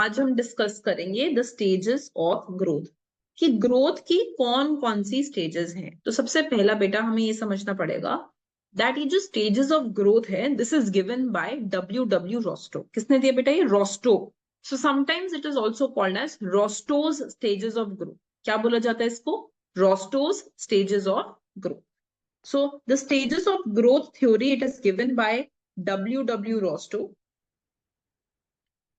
आज हम डिस्कस करेंगे द स्टेजेस ऑफ ग्रोथ कि ग्रोथ की कौन कौन सी स्टेजेस हैं। तो सबसे पहला बेटा हमें ये समझना पड़ेगा दैट ये जो स्टेजेस ऑफ ग्रोथ है this is given by W Rostow. किसने दिया बेटा? ये Rostow. So sometimes it is also called as Rostow's stages of growth. क्या बोला जाता है इसको? Rostow's stages of growth. So the stages of growth theory it is given by W Rostow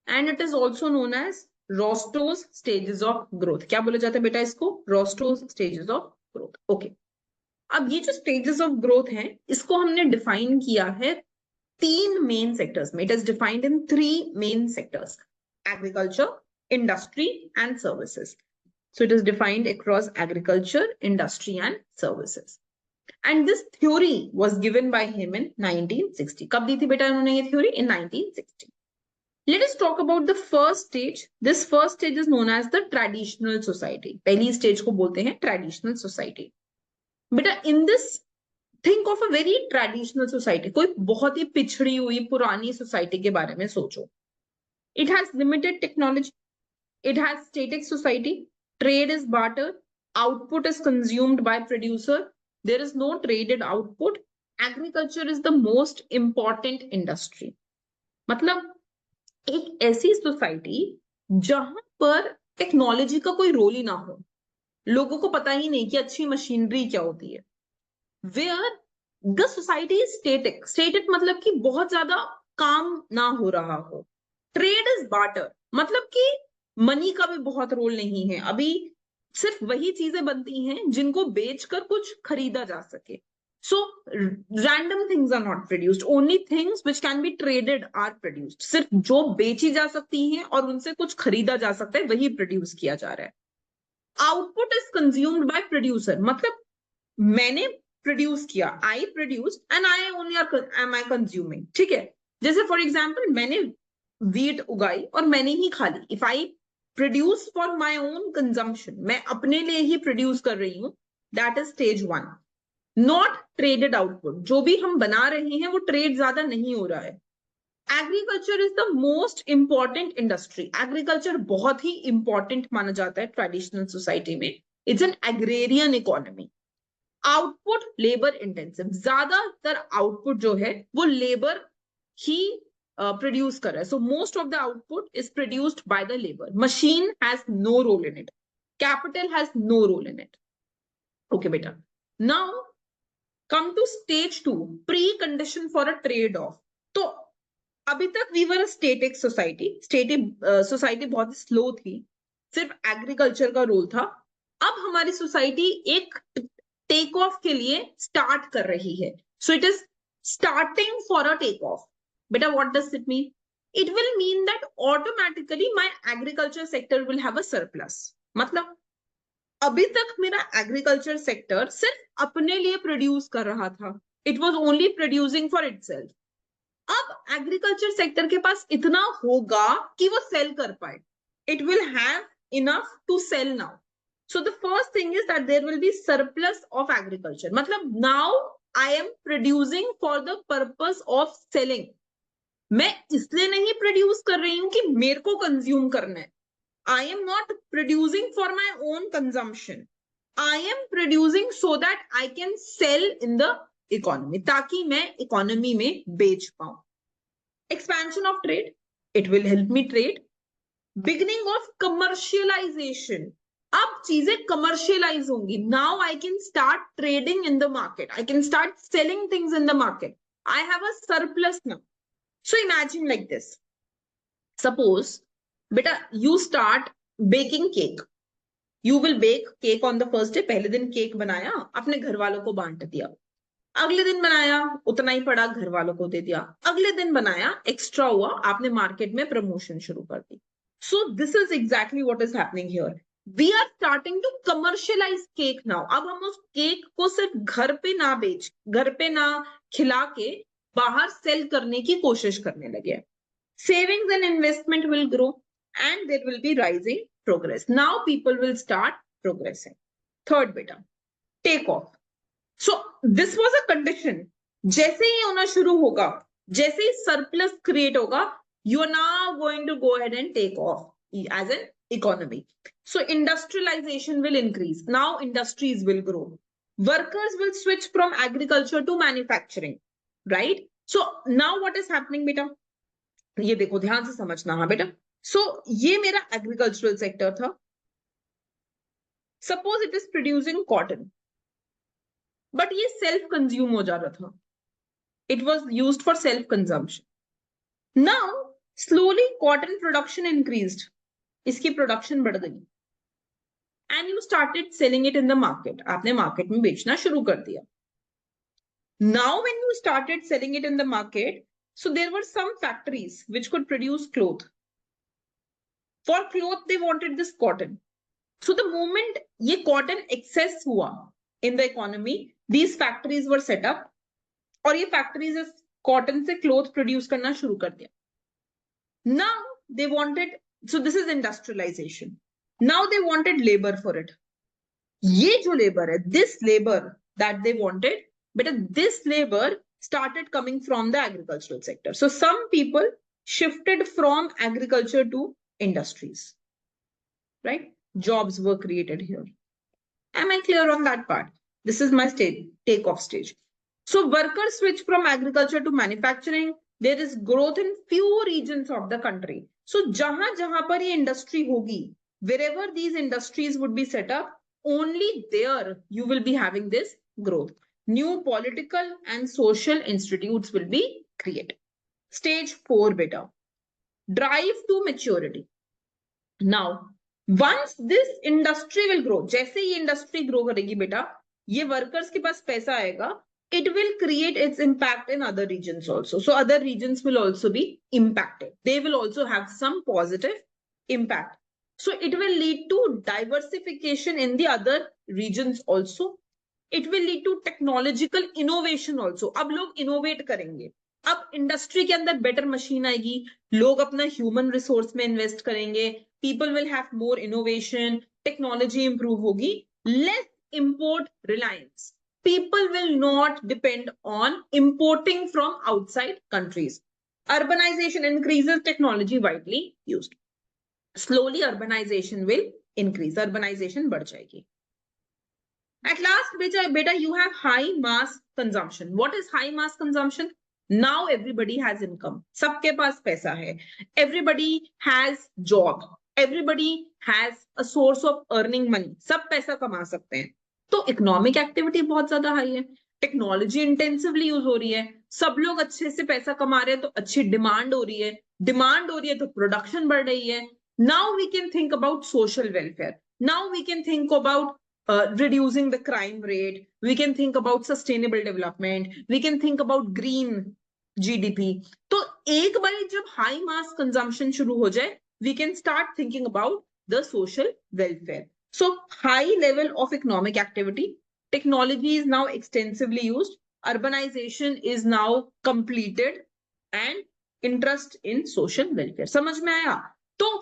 and it is also known as Rostow's stages of growth. क्या बोला जाता है बेटा इसको? Rostow's stages of growth. Okay. अब ये जो stages of growth हैं इसको हमने define किया है तीन main sectors में. It is defined in three main sectors: agriculture, industry and services. So it is defined across agriculture, industry and services. And this theory was given by him in 1960. कब दी थी बेटा इन्होंने ये theory? In 1960. Let us talk about the first stage. This first stage is known as the traditional society. पहली stage को बोलते हैं traditional society. बेटा in this think of a very traditional society. कोई बहुत ही पिछड़ी हुई पुरानी society के बारे में सोचो. It has limited technology. It has static society. Trade is barter. Output is consumed by producer. There is no traded output. Agriculture is the most important industry. मतलब एक ऐसी सोसाइटी जहां पर टेक्नोलॉजी का कोई रोल ही ना हो, लोगों को पता ही नहीं कि अच्छी मशीनरी क्या होती है, where the society is static. Static मतलब कि बहुत ज्यादा काम ना हो रहा हो. ट्रेड इज बार्टर मतलब कि मनी का भी बहुत रोल नहीं है. अभी सिर्फ वही चीजें बनती हैं जिनको बेचकर कुछ खरीदा जा सके. So random things are not produced. Only things which can be traded are produced. सिर्फ जो बेची जा सकती हैं और उनसे कुछ खरीदा जा सकता है वही प्रोड्यूस किया जा रहा है. Output is consumed by producer. मतलब मैंने प्रोड्यूस किया, I produced and I only am I consuming. ठीक है. जैसे फॉर एग्जाम्पल मैंने वीट उगाई और मैंने ही खा ली. If I produce for my own consumption, मैं अपने लिए ही प्रोड्यूस कर रही हूँ, that is stage one. Not traded output. जो भी हम बना रहे हैं वो ट्रेड ज्यादा नहीं हो रहा है. Agriculture is the most important industry. Agriculture बहुत ही इंपॉर्टेंट माना जाता है ट्रेडिशनल सोसाइटी में. It's an agrarian economy. Output labour intensive. ज्यादातर आउटपुट जो है वो लेबर ही प्रोड्यूस कर रहा है. So most of the output is produced by the labour. Machine has no role in it. Capital has no role in it. Okay बेटा. Now come to stage 2, precondition for a trade off. तो अभी तक we were a static society. static society बहुत slow थी, सिर्फ agriculture का role था. अब हमारी सोसाइटी एक टेक ऑफ के लिए स्टार्ट कर रही है. So it is starting for a take off. बेटा what does it mean? It will mean that automatically my agriculture sector will have a surplus. मतलब अभी तक मेरा एग्रीकल्चर सेक्टर सिर्फ अपने लिए प्रोड्यूस कर रहा था. It was only producing for itself. अब एग्रीकल्चर सेक्टर के पास इतना होगा कि वो सेल कर पाए. It will have enough to sell now. So the first thing is that there will be surplus of agriculture. मतलब now I am producing for the purpose of selling. मैं इसलिए नहीं प्रोड्यूस कर रही हूं कि मेरे को कंज्यूम करना है. I am not producing for my own consumption. I am producing so that I can sell in the economy. ताकि मैं economy में बेच पाऊं. Expansion of trade. It will help me trade. Beginning of commercialization. अब चीजें commercialize होंगी. Now I can start trading in the market. I can start selling things in the market. I have a surplus now. So imagine like this. Suppose बेटा you start baking cake. You will bake cake on the first day. पहले दिन cake बनाया, अपने घर वालों को बांट दिया. अगले दिन बनाया, उतना ही पड़ा, घर वालों को दे दिया. अगले दिन बनाया, एक्स्ट्रा हुआ, आपने मार्केट में प्रमोशन शुरू कर दी. So this is exactly what is happening here. We are starting to commercialise cake now. अब हम उस केक को सिर्फ घर पे ना बेच, घर पे ना खिला के बाहर सेल करने की कोशिश करने लगे. Savings and investment will grow and there will be rising progress. Now people will start progressing. Third beta, take off. So this was a condition. जैसे ही होना शुरू होगा, जैसे ही सरप्लस क्रिएट होगा, You are now going to go ahead and take off as an economy. So industrialization will increase. Now industries will grow. Workers will switch from agriculture to manufacturing, right? So now what is happening, beta? ये देखो ध्यान से समझना, हाँ बेटा. So ये मेरा agricultural sector था. Suppose it is producing cotton, but ये self consume हो जा रहा था. It was used for self consumption. Now slowly cotton production increased. इसकी production बढ़ गई. And you started selling it in the market. आपने market में बेचना शुरू कर दिया. Now when you started selling it in the market, so there were some factories which could produce cloth. For cloth they wanted this cotton. So the moment ये cotton excess हुआ in the economy, these factories were set up और ये factories इस cotton से cloth produce करना शुरू कर दिया. Now they wanted, so this is industrialization. Now they wanted labor for it. ये जो labor है, this labor that they wanted, but this labor started coming from the agricultural sector. So some people shifted from agriculture to industries, right? Jobs were created here. Am I clear on that part? This is my take-off stage. So workers switch from agriculture to manufacturing. There is growth in few regions of the country. So jahan par ye industry hogi, wherever these industries would be set up, only there you will be having this growth. New political and social institutes will be created. Stage 4 beta. Drive to maturity. Now, once this industry will grow, जैसे ये industry grow करेगी बेटा, ये workers के पास पैसा आएगा, it will create its impact in other regions also. So other regions will also be impacted. They will also have some positive impact. So it will lead to diversification in the other regions also. It will lead to technological innovation also. अब लोग innovate करेंगे. अब industry के अंदर better machine आएगी, लोग अपना human resource में इन्वेस्ट करेंगे, people will have more innovation, technology improve होगी, less import reliance. People will not depend on importing from outside countries. Urbanization increases, technology widely used. Slowly urbanization will increase. Urbanization बढ़ जाएगी. At last, beta, you have high mass consumption. What is high mass consumption? Now everybody has income. सबके पास पैसा है. Everybody has job. Everybody has a source of earning money. सब पैसा कमा सकते हैं. तो इकोनॉमिक एक्टिविटी बहुत ज्यादा हाई है, टेक्नोलॉजी इंटेंसिवली यूज हो रही है, सब लोग अच्छे से पैसा कमा रहे हैं, तो अच्छी डिमांड हो रही है, डिमांड हो रही है तो प्रोडक्शन बढ़ रही है. Now we can think about social welfare. Now we can think about reducing the crime rate. We can think about sustainable development. We can think about green GDP. तो एक बार जब हाई मास कंजम्पशन शुरू हो जाए, we can start thinking about the social welfare. So high level of economic activity, technology is now extensively used, urbanization is now completed, and interest in social welfare. समझ में आया? तो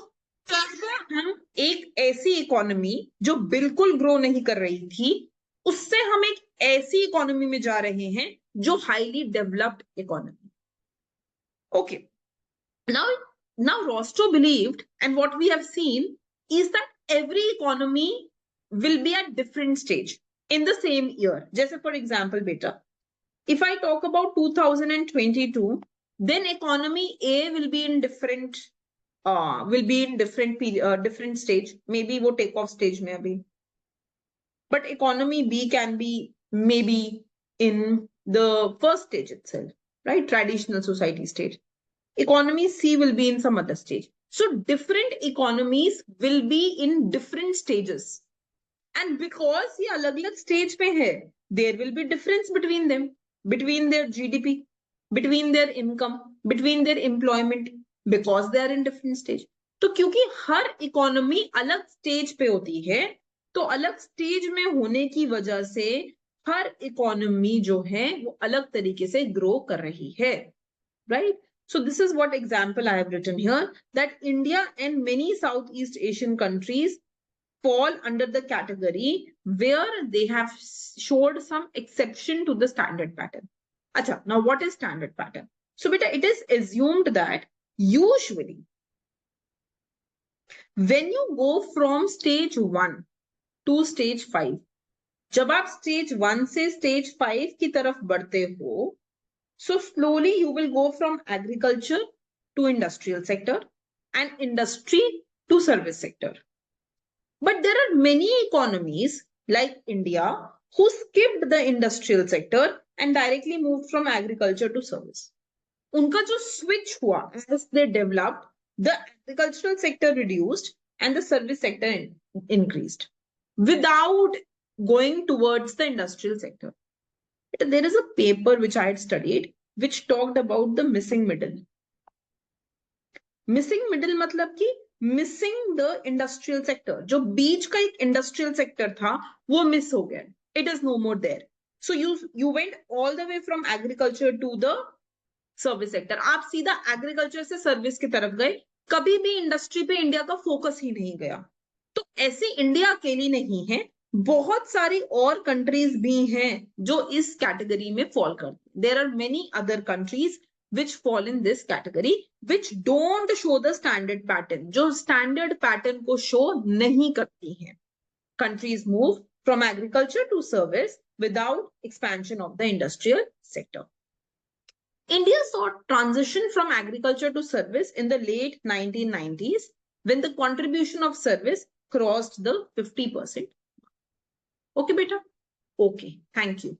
कैसे हम एक ऐसी इकोनॉमी जो बिल्कुल ग्रो नहीं कर रही थी, उससे हम एक ऐसी इकोनॉमी में जा रहे हैं जो highly developed economy. Okay. Now Rostow believed, and what we have seen is that every economy will be at different stage in the same year. जैसे for example, beta, if I talk about 2022, then economy A will be in different different stage. Maybe वो take off stage में अभी. But economy B can be maybe in the first stage itself, right? Traditional society stage. Economy C will be in some other stage. So different economies will be in different stages. And because ये अलग-अलग stage पे है, there will be difference between them, between their GDP, between their income, between their employment, because they are in different stage. तो क्योंकि हर economy अलग stage पे होती है, तो अलग stage में होने की वजह से हर economy जो है वो अलग तरीके से grow कर रही है, right? So this is what example I have written here, that India and many Southeast Asian countries fall under the category where they have showed some exception to the standard pattern. Acha, now what is standard pattern? So beta, it is assumed that usually when you go from stage 1 to stage 5, जब आप stage 1 से stage 5 की तरफ बढ़ते हो, so slowly you will go from agriculture to industrial sector and industry to service sector. But there are many economies like India who skipped the industrial sector and directly moved from agriculture to service. उनका जो switch हुआ as they developed, the agricultural sector reduced and the service sector increased without going towards the industrial sector. There is a paper which I had studied which talked about the missing middle. Missing middle मतलब कि missing the industrial sector. जो बीच का एक industrial sector था वो miss हो गया. It is no more there. So you went all the way from agriculture to the service sector. आप सीधा agriculture से service की तरफ गए. कभी भी इंडस्ट्री पे इंडिया का फोकस ही नहीं गया. तो ऐसे इंडिया अकेली नहीं है, बहुत सारी और कंट्रीज भी हैं जो इस कैटेगरी में फॉल करते हैं. There are many other countries which fall in this category, which don't show the standard pattern, जो standard pattern को show नहीं करती हैं. Countries move from agriculture to service without expansion of the industrial sector. India saw transition from agriculture to service in the late 1990s when the contribution of service crossed the 50%. Okay, beta? Okay, thank you.